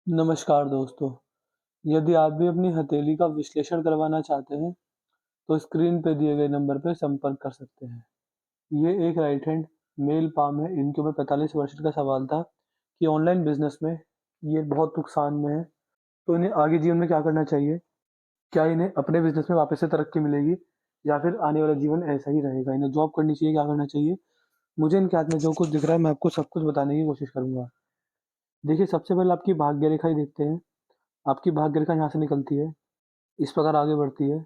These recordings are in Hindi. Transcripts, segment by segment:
नमस्कार दोस्तों, यदि आप भी अपनी हथेली का विश्लेषण करवाना चाहते हैं, तो स्क्रीन पे दिए गए नंबर पर संपर्क कर सकते हैं। ये एक राइट हैंड मेल पाम है। इनकी उम्र 45 वर्ष का सवाल था कि ऑनलाइन बिजनेस में ये बहुत नुकसान में है, तो इन्हें आगे जीवन में क्या करना चाहिए? क्या इन्हें अपने बिजनेस में वापस से तरक्की मिलेगी या फिर आने वाला जीवन ऐसा ही रहेगा? इन्हें जॉब करनी चाहिए, क्या करना चाहिए? मुझे इनके हाथ में जो कुछ दिख रहा है, मैं आपको सब कुछ बताने की कोशिश करूँगा। देखिए, सबसे पहले आपकी भाग्य रेखा ही देखते हैं। आपकी भाग्य रेखा यहाँ से निकलती है, इस प्रकार आगे बढ़ती है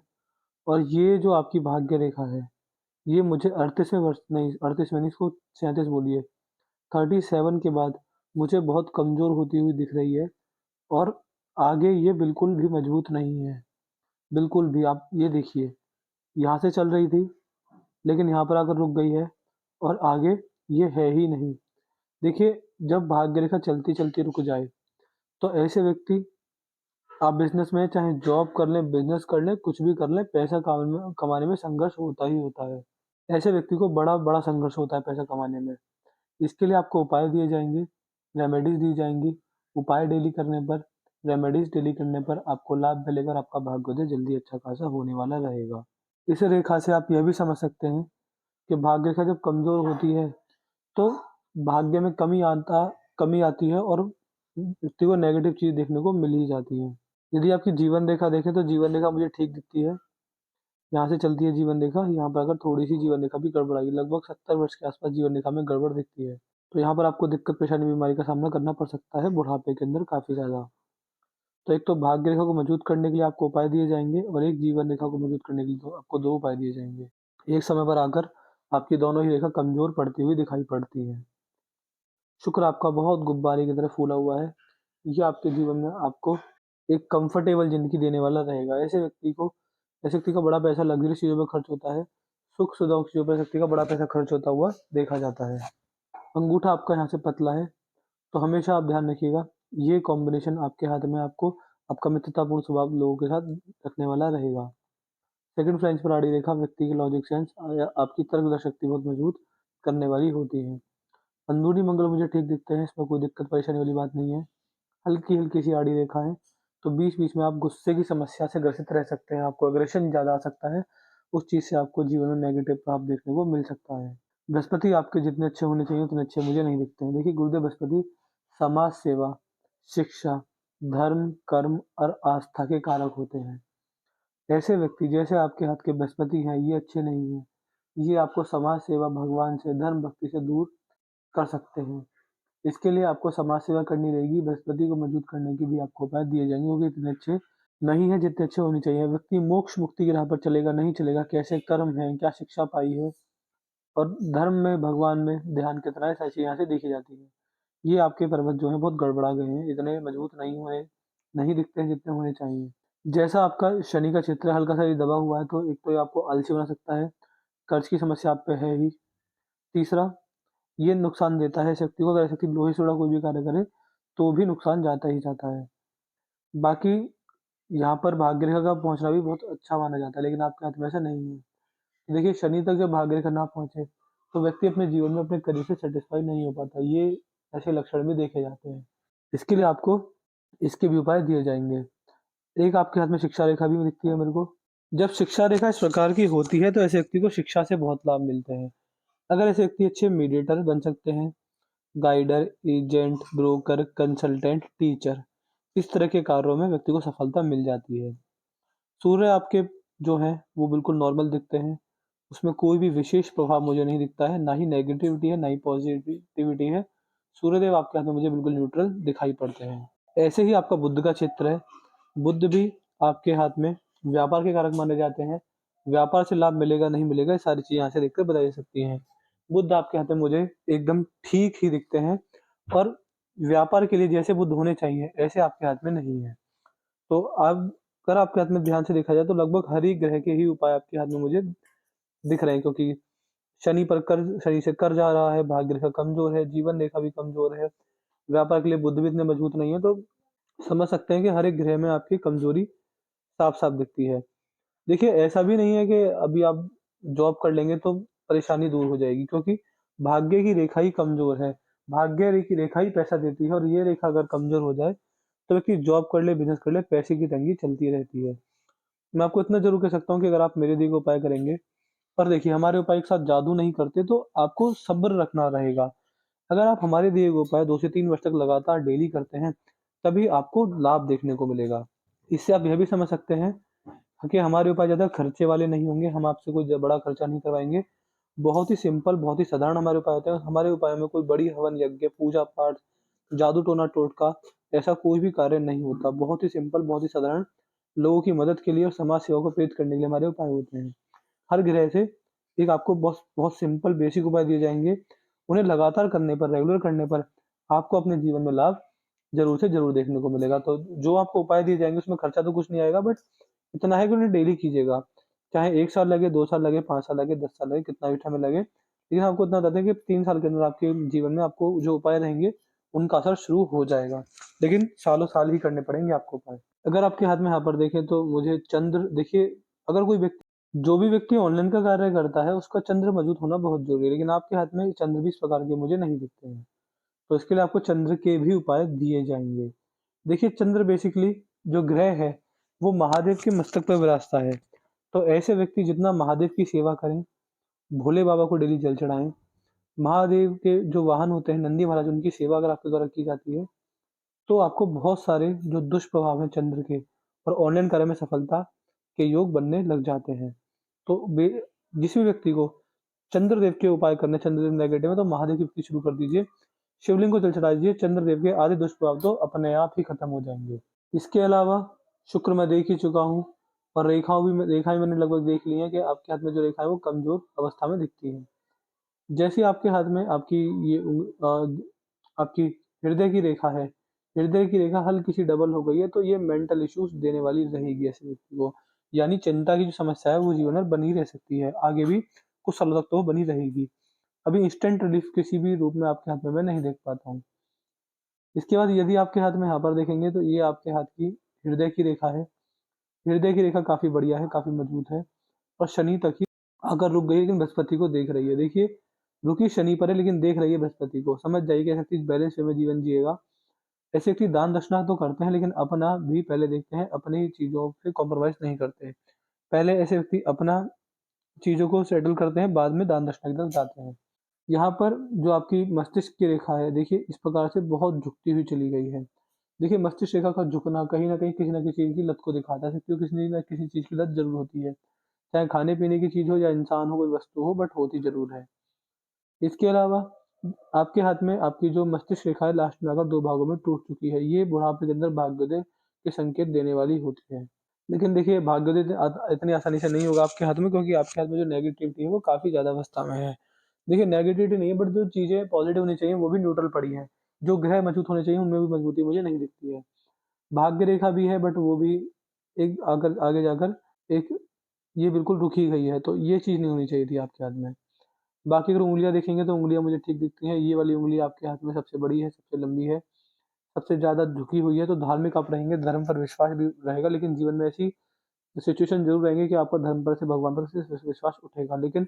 और ये जो आपकी भाग्य रेखा है, ये मुझे 38वें वर्ष नहीं 38 में नहीं, इसको 37 बोलिए, 37 के बाद मुझे बहुत कमज़ोर होती हुई दिख रही है और आगे ये बिल्कुल भी मजबूत नहीं है। बिल्कुल भी। आप ये देखिए, यहाँ से चल रही थी, लेकिन यहाँ पर आकर रुक गई है और आगे ये है ही नहीं। देखिए, जब भाग्य रेखा चलती-चलती रुक जाए, तो ऐसे व्यक्ति, आप बिज़नेस में चाहे जॉब कर लें, बिज़नेस कर लें, कुछ भी कर लें, पैसा कमाने में संघर्ष होता ही होता है। ऐसे व्यक्ति को बड़ा-बड़ा संघर्ष होता है पैसा कमाने में। इसके लिए आपको उपाय दिए जाएँगे, रेमेडीज़ दी जाएँगी। उपाय डेली करने पर, रेमेडीज़ डेली करने पर आपको लाभ मिलेगा और आपका भाग्योदय जल्दी अच्छा खासा होने वाला रहेगा। इस रेखा से आप यह भी समझ सकते हैं कि भाग्य रेखा जब कमज़ोर होती है, तो भाग्य में कमी आती है और व्यक्ति को नेगेटिव चीज़ देखने को मिल ही जाती है। यदि आपकी जीवन रेखा देखें, तो जीवन रेखा मुझे ठीक दिखती है। यहाँ से चलती है जीवन रेखा, यहाँ पर अगर थोड़ी-सी जीवन रेखा भी गड़बड़ाई, लगभग 70 वर्ष के आस-पास जीवन रेखा में गड़बड़ दिखती है। तो यहाँ पर आपको दिक्कत, परेशानी, बीमारी का सामना करना पड़ सकता है बुढ़ापे के अंदर काफ़ी ज़्यादा। तो एक तो भाग्य रेखा को मजबूत करने के लिए आपको उपाय दिए जाएँगे और एक जीवन रेखा को मजबूत करने के लिए तो आपको 2 उपाय दिए जाएँगे। एक समय पर आकर आपकी दोनों ही रेखा कमज़ोर पड़ती हुई दिखाई पड़ती हैं। शुक्र आपका बहुत गुब्बारे की तरह फूला हुआ है। ये आपके जीवन में आपको एक कंफर्टेबल ज़िंदगी देने वाला रहेगा। ऐसे व्यक्ति का बड़ा पैसा लग्ज़रियस चीज़ों में खर्च होता है। सुख-सुविधाओं की चीज़ों पे इस व्यक्ति का बड़ा पैसा खर्च होता हुआ देखा जाता है। अंगूठा आपका यहाँ से पतला है, तो हमेशा आप ध्यान रखिएगा, ये कॉम्बिनेशन आपके हाथ में आपको आपका मित्रतापूर्ण स्वभाव लोगों के साथ रखने वाला रहेगा। सेकंड फ्रेंच पर आड़ी रेखा व्यक्ति की लॉजिक सेंस या आपकी तर्कदर्शी शक्ति बहुत मजबूत करने वाली होती है। अंदरूनी मंगल मुझे ठीक दिखते हैं, इसमें कोई दिक्कत परेशानी वाली बात नहीं है। हल्की-हल्की सी आड़ी रेखा है, तो बीच-बीच में आप गुस्से की समस्या से ग्रसित रह सकते हैं, आपको एग्रेशन ज़्यादा आ सकता है, उस चीज़ से आपको जीवन में नेगेटिव प्रभाव देखने को मिल सकता है। बृहस्पति आपके जितने अच्छे होने चाहिए उतने अच्छे मुझे नहीं दिखते हैं। देखिए, गुरुदेव बृहस्पति समाज सेवा, शिक्षा, धर्म, कर्म और आस्था के कारक होते हैं। ऐसे व्यक्ति जैसे आपके हाथ के बृहस्पति हैं, ये अच्छे नहीं हैं। ये आपको समाज सेवा, भगवान से, धर्म भक्ति से दूर कर सकते हैं। इसके लिए आपको समाज सेवा करनी रहेगी, बृहस्पति को मजबूत करने के भी आपको उपाय दिए जाएँगे, वो भी इतने अच्छे नहीं हैं जितने अच्छे होने चाहिए। व्यक्ति मोक्ष मुक्ति की राह पर चलेगा, नहीं चलेगा, कैसे कर्म हैं, क्या शिक्षा पाई है और धर्म में, भगवान में ध्यान कितना है, सारी चीज़ें यहाँ से देखी जाती हैं। ये आपके पर्वत जो हैं बहुत गड़बड़ा गए हैं, इतने मजबूत नहीं दिखते हैं जितने होने चाहिए। जैसा आपका शनि का क्षेत्र हल्का-सा ये दबा हुआ है, तो एक तो ये आपको आलसी बना सकता है, कर्ज़ की समस्या आप पे है ही। तीसरा, ये नुकसान देता है शक्ति को, अगर शक्ति लोहे से जुड़ा कोई भी कार्य करे, तो भी नुकसान जाता ही जाता है। बाकी यहाँ पर भाग्य रेखा का पहुँचना भी बहुत अच्छा माना जाता है, लेकिन आपके हाथ में ऐसा नहीं है। देखिए, शनि तक जब भाग्य रेखा ना पहुँचे, तो व्यक्ति अपने जीवन में अपने करियर से सैटिस्फाई नहीं हो पाता। ये ऐसे लक्षण भी देखे जाते हैं। इसके लिए आपको इसके भी उपाय दिए जाएँगे। एक आपके हाथ में शिक्षा रेखा भी दिखती है मेरे को। जब शिक्षा रेखा इस प्रकार की होती है, तो ऐसे व्यक्ति को शिक्षा से बहुत लाभ मिलते हैं। अगर ऐसे व्यक्ति अच्छे मीडिएटर बन सकते हैं, guider, agent, broker, consultant, teacher, इस तरह के कार्यों में व्यक्ति को सफलता मिल जाती है। सूर्य आपके जो हैं, वो बिल्कुल नॉर्मल दिखते हैं। उसमें कोई भी विशेष प्रभाव मुझे नहीं दिखता है, ना ही नेगेटिविटी है, ना ही पॉज़िटिविटी है। सूर्यदेव आपके हाथ में मुझे बिल्कुल न्यूट्रल दिखाई पड़ते हैं। ऐसे ही आपका बुध का क्षेत्र है। बुध भी आपके हाथ में व्यापार के कारक माने जाते हैं। व्यापार से लाभ मिलेगा, नहीं मिलेगा, ये सारी चीज़ें यहाँ से देखकर बताई जा सकती हैं। बुध आपके हाथ में मुझे एकदम ठीक ही दिखते हैं और व्यापार के लिए जैसे बुध होने चाहिए, ऐसे आपके हाथ में नहीं है। तो अब अगर आपके हाथ में ध्यान से देखा जाए, तो लगभग हर एक ग्रह के ही उपाय आपके हाथ में मुझे दिख रहे हैं, क्योंकि शनि से कर्ज आ रहा है, भाग्य रेखा कमज़ोर है, जीवन रेखा भी कमज़ोर है, व्यापार के लिए बुध भी इतने मजबूत नहीं है, तो समझ सकते हैं कि हर एक ग्रह में आपकी कमज़ोरी साफ-साफ दिखती है। देखिए, ऐसा भी नहीं है कि अभी आप जॉब कर लेंगे तो परेशानी दूर हो जाएगी, क्योंकि भाग्य की रेखा ही कमज़ोर है। भाग्य रे की रेखा ही पैसा देती है और ये रेखा अगर कमज़ोर हो जाए, तो व्यक्ति जॉब कर ले, बिज़नेस कर ले, पैसे की तंगी चलती रहती है। मैं आपको इतना ज़रूर कह सकता हूँ कि अगर आप मेरे दिए गए उपाय करेंगे और देखिए हमारे उपाय एक साथ जादू नहीं करते, तो आपको सब्र रखना रहेगा। अगर आप हमारे दिए गए उपाय 2 से 3 वर्ष तक लगातार डेली करते हैं, तभी आपको लाभ देखने को मिलेगा। इससे आप यह भी समझ सकते हैं कि हमारे उपाय ज़्यादा खर्चे वाले नहीं होंगे, हम आपसे कोई बड़ा खर्चा नहीं करवाएँगे। बहुत ही सिंपल, बहुत ही साधारण हमारे उपाय होते हैं। हमारे उपायों में कोई बड़ी हवन यज्ञ, पूजा-पाठ, जादू-टोना टोटका ऐसा कोई भी कार्य नहीं होता। बहुत ही सिंपल, बहुत ही साधारण लोगों की मदद के लिए और समाज सेवा को प्रेरित करने के लिए हमारे उपाय होते हैं। हर ग्रह से एक आपको बहुत बहुत सिंपल बेसिक उपाय दिए जाएँगे। उन्हें लगातार करने पर, रेगुलर करने पर आपको अपने जीवन में लाभ ज़रूर से ज़रूर देखने को मिलेगा। तो जो आपको उपाय दिए जाएँगे उसमें खर्चा तो कुछ नहीं आएगा, बट इतना है कि उन्हें डेली कीजिएगा। चाहे 1 साल लगे, 2 साल लगे, 5 साल लगे, 10 साल लगे, कितना भी समय लगे। लेकिन आपको इतना बता दें कि 3 साल के अंदर आपके जीवन में आपको जो उपाय रहेंगे, उनका असर शुरू हो जाएगा। लेकिन सालों-साल ही करने पड़ेंगे आपको उपाय। अगर आपके हाथ में यहाँ पर देखें तो मुझे चंद्र देखिए, अगर कोई व्यक्ति जो भी व्यक्ति ऑनलाइन का कार्य करता है, उसका चंद्र मजबूत होना बहुत ज़रूरी है। लेकिन आपके हाथ में चंद्र भी इस प्रकार के मुझे नहीं दिखते हैं। तो इसके लिए आपको चंद्र के भी उपाय दिए जाएँगे। देखिए चंद्र बेसिकली जो ग्रह है, वो महादेव के मस्तक पर विराजता है। तो ऐसे व्यक्ति जितना महादेव की सेवा करें, भोले बाबा को डेली जल चढ़ाएँ, महादेव के जो वाहन होते हैं नंदी महाराज, उनकी सेवा अगर आपके द्वारा की जाती है, तो आपको बहुत सारे जो दुष्प्रभाव हैं चंद्र के और ऑनलाइन कार्य में सफलता के योग बनने लग जाते हैं। तो बे जिस भी व्यक्ति को चंद्रदेव के उपाय करने, चंद्रदेव नेगेटिव है तो महादेव की भक्ति शुरू कर दीजिए। शिवलिंग को जल चढ़ा दीजिए, चंद्रदेव के आधे दुष्प्रभाव तो अपने आप ही खत्म हो जाएँगे। इसके अलावा शुक्र मैं देख ही चुका हूँ और रेखाएँ मैंने लगभग देख ली हैं कि आपके हाथ में जो रेखा है वो कमज़ोर अवस्था में दिखती है। जैसे आपके हाथ में आपकी हृदय की रेखा है, हृदय की रेखा हल्की सी डबल हो गई है, तो ये मेंटल इश्यूज़ देने वाली रहेगी ऐसे व्यक्ति को। यानी चिंता की जो समस्या है वो जीवन में बनी रह सकती है, आगे भी कुछ सालों तक तो वो बनी रहेगी। अभी इंस्टेंट रिलीफ़ किसी भी रूप में आपके हाथ में मैं नहीं देख पाता हूँ। इसके बाद यदि आपके हाथ में यहाँ पर देखेंगे तो ये आपके हाथ की हृदय की रेखा है। हृदय की रेखा काफ़ी बढ़िया है, काफ़ी मजबूत है और शनि तक ही आकर रुक गई है, लेकिन बृहस्पति को देख रही है। देखिए, रुकी शनि पर है लेकिन देख रही है बृहस्पति को। समझ जाइए कि ऐसा व्यक्ति बैलेंस वे में जीवन जिएगा। ऐसे व्यक्ति दान-दक्षिणा तो करते हैं लेकिन अपना भी पहले देखते हैं, अपनी चीज़ों पे कॉम्प्रोमाइज़ नहीं करते हैं। पहले ऐसे व्यक्ति अपना चीज़ों को सेटल करते हैं, बाद में दान-दक्षिणा की तरफ जाते हैं। यहाँ पर जो आपकी मस्तिष्क की रेखा है, देखिए इस प्रकार से बहुत झुकती हुई चली गई है। देखिए मस्तिष्क रेखा का झुकना कहीं न कहीं किसी न किसी चीज़ की लत को दिखाता है। व्यक्ति को किसी न किसी चीज़ की लत ज़रूर होती है। चाहे खाने-पीने की चीज़ हो या इंसान हो, कोई वस्तु हो, बट होती ज़रूर है। इसके अलावा आपके हाथ में आपकी जो मस्तिष्क रेखा है लास्ट में आकर 2 भागों में टूट चुकी है। ये बुढ़ापे के अंदर भाग्योदय के संकेत देने वाली होती है। लेकिन देखिए भाग्योदय इतनी आसानी से नहीं होगा आपके हाथ में, क्योंकि आपके हाथ में जो नेगेटिविटी है वो काफ़ी ज़्यादा अवस्था में है। देखिए नेगेटिविटी नहीं है, बट जो चीज़ें पॉज़िटिव होनी चाहिए वो भी न्यूट्रल पड़ी हैं। जो ग्रह मजबूत होने चाहिए उनमें भी मजबूती मुझे नहीं दिखती है। भाग्य रेखा भी है बट वो भी एक आकर आगे जाकर एक ये बिल्कुल रुक ही गई है, तो ये चीज़ नहीं होनी चाहिए थी आपके हाथ में। बाकी अगर उँगलियाँ देखेंगे तो उँगलियाँ मुझे ठीक दिखती हैं। ये वाली उँगली आपके हाथ में सबसे बड़ी है, सबसे लंबी है, सबसे ज़्यादा झुकी हुई है, तो धार्मिक आप रहेंगे, धर्म पर विश्वास भी रहेगा, लेकिन जीवन में ऐसी सिचुएशन ज़रूर रहेंगी कि आपका धर्म पर से, भगवान पर से विश्वास उठेगा। लेकिन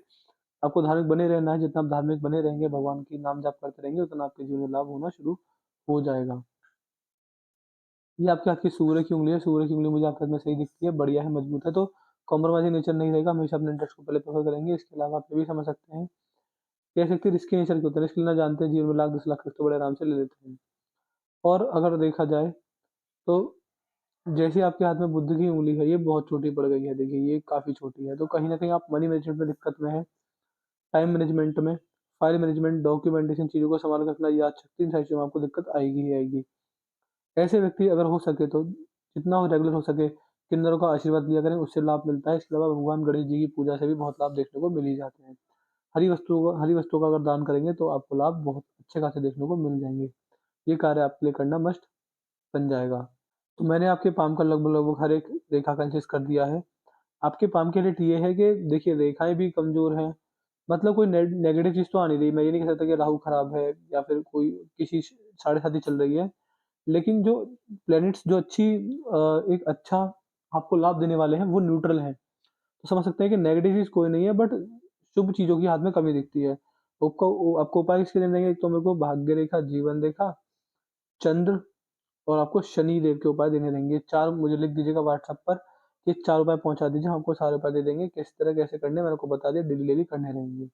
आपको धार्मिक बने रहना है, जितना आप धार्मिक बने रहेंगे, भगवान की नाम जाप करते रहेंगे, उतना आपके जीवन में लाभ होना शुरू हो जाएगा। ये आपके हाथ की सूर्य की उँगली है, सूर्य की उँगली मुझे आपके हाथ में सही दिखती है, बढ़िया है, मजबूत है, तो कॉम्प्रोमाइज़िंग नेचर नहीं रहेगा, हमेशा अपने इंटरेस्ट को पहले प्रेफ़र करेंगे। इसके अलावा आप ये भी समझ सकते हैं कि ऐसे व्यक्ति रिस्की नेचर के होते हैं, रिस्क लेना जानते हैं, जीवन में लाख 10 लाख रिस्क तो बड़े आराम से ले लेते हैं। और अगर देखा जाए तो जैसे आपके हाथ में बुध की उँगली है, ये बहुत छोटी पड़ गई है, देखिए ये काफ़ी छोटी है, तो कहीं न कहीं आप मनी मैनेजमेंट में दिक्कत में हैं, टाइम मैनेजमेंट में, फाइल मैनेजमेंट, डॉक्यूमेंटेशन, चीज़ों को सँभाल के रखना, यादशक्ति, इन सारी चीज़ों में आपको दिक्कत आएगी ही आएगी। ऐसे व्यक्ति अगर हो सके तो जितना हो रेगुलर हो सके किन्नरों का आशीर्वाद लिया करें, उससे लाभ मिलता है। इसके अलावा भगवान गणेश जी की पूजा से भी बहुत लाभ देखने को मिल ही जाते हैं। हरी वस्तुओं का अगर दान करेंगे तो आपको लाभ बहुत अच्छे खासे देखने को मिल जाएँगे। ये कार्य आपके लिए करना मस्ट बन जाएगा। तो मैंने आपके पाम का लगभग-लगभग हर एक रेखा का एनालिसिस कर दिया है। आपके पाम के लिए ये है कि देखिए रेखाएँ भी कमज़ोर हैं, मतलब कोई नेगेटिव चीज़ तो आ नहीं रही। मैं ये नहीं कह सकता कि राहु खराब है या फिर कोई किसी साढ़े साती चल रही है। लेकिन जो प्लैनेट्स जो एक अच्छा आपको लाभ देने वाले हैं, वो न्यूट्रल हैं। तो समझ सकते हैं कि नेगेटिव चीज़ कोई नहीं है, बट शुभ चीज़ों की हाथ में कमी दिखती है। आपको उपाय किसके देने हैं? एक तो मेरे को भाग्य रेखा, जीवन रेखा, चंद्र और आपको शनि देव के उपाय देने रहेंगे। 4 मुझे लिख दीजिएगा व्हाट्सएप पर कि 4 उपाय पहुँचा दीजिए, हम आपको सारे उपाय दे देंगे। किस तरह कैसे करने हैं मैंने आपको बता दिया, डेली करने रहेंगे।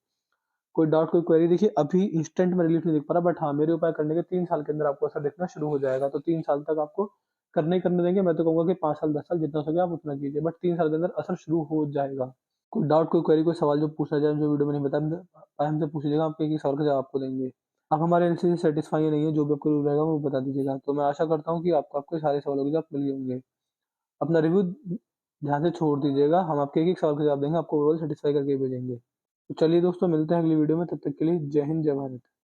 कोई डाउट, कोई क्वेरी, देखिए अभी इंस्टेंट में रिलीफ नहीं दिख पा रहा, बट हाँ, मेरे उपाय करने के 3 साल के अंदर आपको असर दिखना शुरू हो जाएगा। तो 3 साल तक आपको करने ही करने देंगे। मैं तो कहूँगा कि 5 साल, 10 साल जितना हो सके आप उतना कीजिए, बट 3 साल के अंदर असर शुरू हो जाएगा। कोई डाउट, कोई क्वेरी, कोई सवाल जो पूछना चाहे, जो वीडियो में नहीं बताया हमसे पूछ लीजिएगा, आपके एक-एक सवाल का जवाब आपको देंगे। आप हमारे एनालिसिस से सैटिस्फाई नहीं है, जो भी आपको रहेगा वो बता दीजिएगा। तो मैं आशा करता हूँ कि आपको आपके सारे सवालों के जवाब मिल गए होंगे। अपना रिव्यू ध्यान से छोड़ दीजिएगा, हम आपके एक-एक सवाल का जवाब देंगे, आपको ओवरऑल सैटिस्फाई करके भेजेंगे। तो चलिए दोस्तों, मिलते हैं अगली वीडियो में, तब तक के लिए जय हिंद, जय भारत।